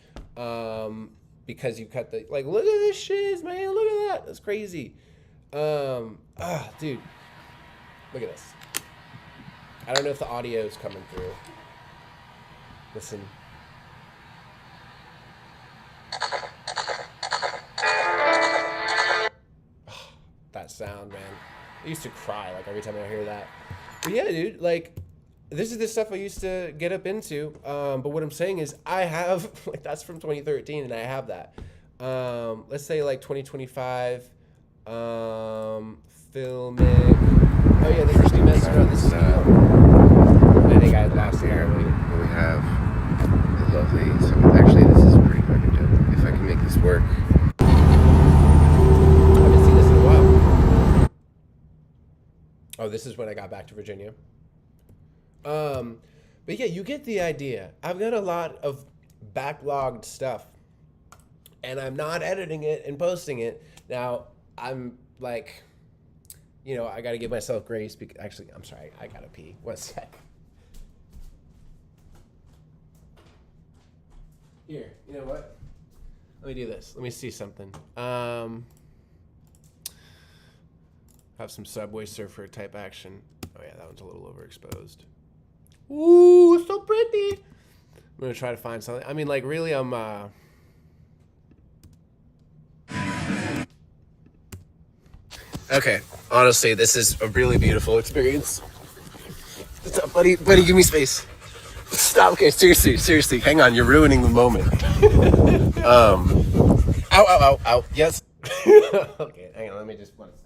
Because you cut the, look at this shiz, man, look at that, that's crazy. Dude, look at this. I don't know if the audio is coming through. Listen. Oh, that sound, man. I used to cry every time I hear that. But yeah, dude, this is the stuff I used to get up into, but what I'm saying is I have, that's from 2013, and I have that. Let's say 2025, filmic. Oh yeah, this is the message around. This is I think I lost here. We have a lovely. Actually, this is pretty fucking dope. If I can make this work. I haven't seen this in a while. Oh, this is when I got back to Virginia. Um, but yeah, you get the idea. I've got a lot of backlogged stuff, and I'm not editing it and posting it. Now, I'm like, I got to give myself grace because actually, I'm sorry, I got to pee. One sec. Here, you know what? Let me do this. Let me see something. Have some Subway Surfer type action. Oh yeah, that one's a little overexposed. Ooh, so pretty. I'm gonna try to find something. I mean, like, really, I'm. Okay, honestly, this is a really beautiful experience. What's up, buddy? Buddy, give me space. Stop. Okay, seriously. Hang on, you're ruining the moment. Ow. Yes. Okay, hang on. Let me just. One second.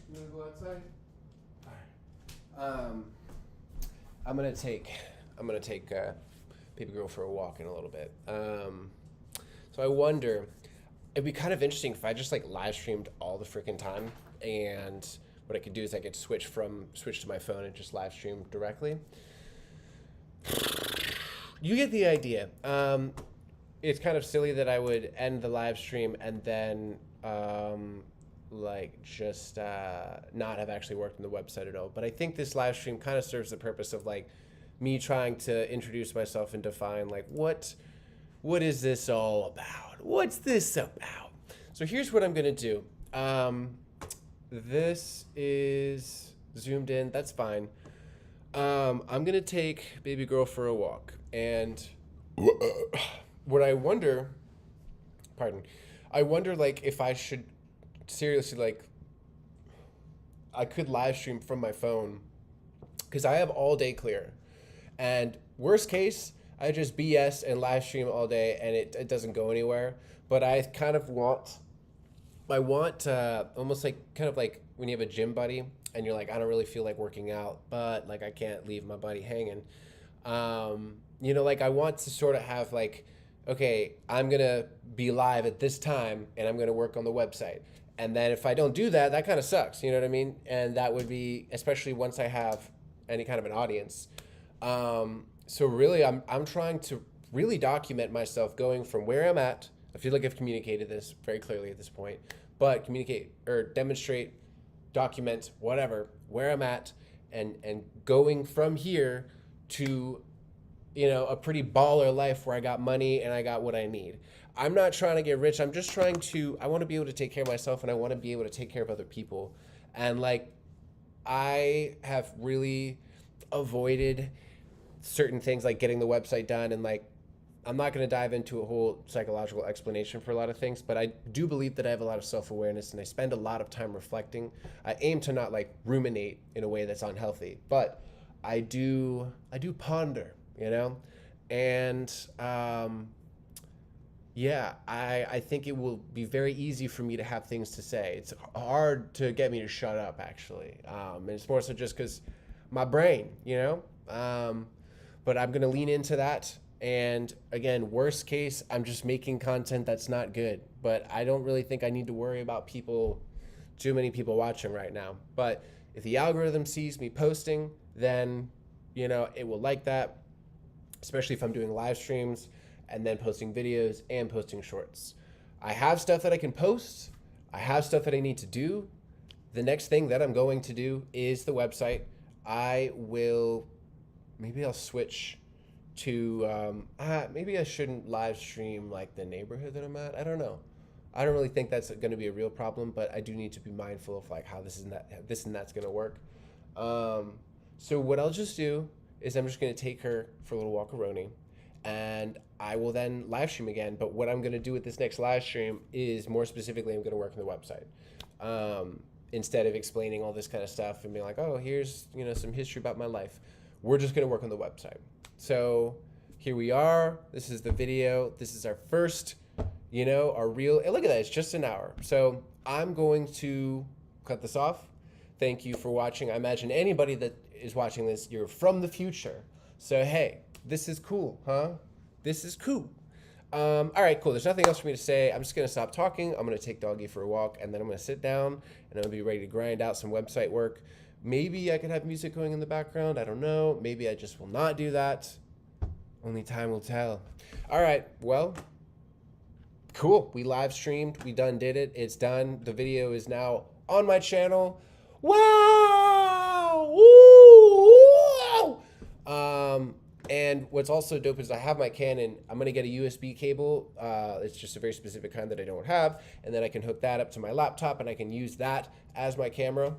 You wanna go outside? All right. I'm gonna take baby girl for a walk in a little bit. So I wonder, it'd be kind of interesting if I just like live streamed all the freaking time, and what I could do is I could switch to my phone and just live stream directly. You get the idea. It's kind of silly that I would end the live stream and then just not have actually worked on the website at all. But I think this live stream kind of serves the purpose of like me trying to introduce myself and define like what is this all about? What's this about? So here's what I'm gonna do. This is zoomed in. That's fine. I'm gonna take baby girl for a walk, and what I wonder, I wonder like if I should seriously like I could live stream from my phone because I have all day clear, and worst case I just BS and live stream all day and it doesn't go anywhere. But I kind of want almost like kind of like when you have a gym buddy and you're like, I don't really feel like working out, but like I can't leave my buddy hanging. Like I want to sort of have like, okay, I'm gonna be live at this time and I'm gonna work on the website. And then if I don't do that, that kind of sucks. You know what I mean? And that would be, especially once I have any kind of an audience. So really, I'm trying to really document myself going from where I'm at. I feel like I've communicated this very clearly at this point, but communicate or demonstrate, document, whatever, where I'm at, and going from here to, a pretty baller life where I got money and I got what I need. I'm not trying to get rich. I'm just trying to, I want to be able to take care of myself and I want to be able to take care of other people. And like, I have really avoided certain things like getting the website done, and like I'm not going to dive into a whole psychological explanation for a lot of things, but I do believe that I have a lot of self-awareness and I spend a lot of time reflecting. I aim to not like ruminate in a way that's unhealthy, but I do ponder, and I think it will be very easy for me to have things to say. It's hard to get me to shut up, actually, and it's more so just because my brain, but I'm going to lean into that. And again, worst case, I'm just making content that's not good. But I don't really think I need to worry about too many people watching right now. But if the algorithm sees me posting, then, it will like that, especially if I'm doing live streams and then posting videos and posting shorts. I have stuff that I can post. I have stuff that I need to do. The next thing that I'm going to do is the website. Maybe I'll switch to, maybe I shouldn't live stream like the neighborhood that I'm at. I don't know. I don't really think that's going to be a real problem, but I do need to be mindful of like how this and that's going to work. So what I'll just do is I'm just going to take her for a little walk-a-roni, and I will then live stream again. But what I'm going to do with this next live stream is more specifically, I'm going to work on the website. Instead of explaining all this kind of stuff and being like, oh, here's, you know, some history about my life. We're just going to work on the website. So here we are. This is the video. This is our first, you know, our real, and look at that. It's just an hour. So I'm going to cut this off. Thank you for watching. I imagine anybody that is watching this, you're from the future. So, hey, this is cool, huh? This is cool. All right, cool. There's nothing else for me to say. I'm just going to stop talking. I'm going to take Doggy for a walk, and then I'm going to sit down, and I'm going to be ready to grind out some website work. Maybe I could have music going in the background. I don't know. Maybe I just will not do that. Only time will tell. All right, well, cool. We live streamed. We done did it. It's done. The video is now on my channel. Wow! Woo! And what's also dope is I have my Canon. I'm going to get a USB cable. It's just a very specific kind that I don't have. And then I can hook that up to my laptop, and I can use that as my camera.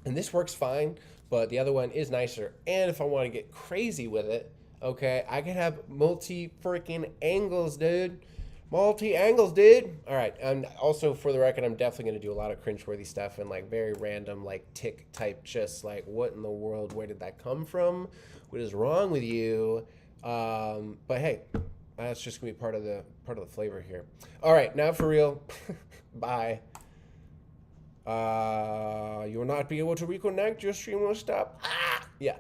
And this works fine, but the other one is nicer. And if I want to get crazy with it, okay, I can have multi-freaking angles, dude. Multi-angles, dude. All right, and also for the record, I'm definitely going to do a lot of cringeworthy stuff and like very random like tick type, just like what in the world, where did that come from? What is wrong with you? But hey, that's just going to be part of the flavor here. All right, now for real. Bye. You will not be able to reconnect. Your stream will stop. Yeah.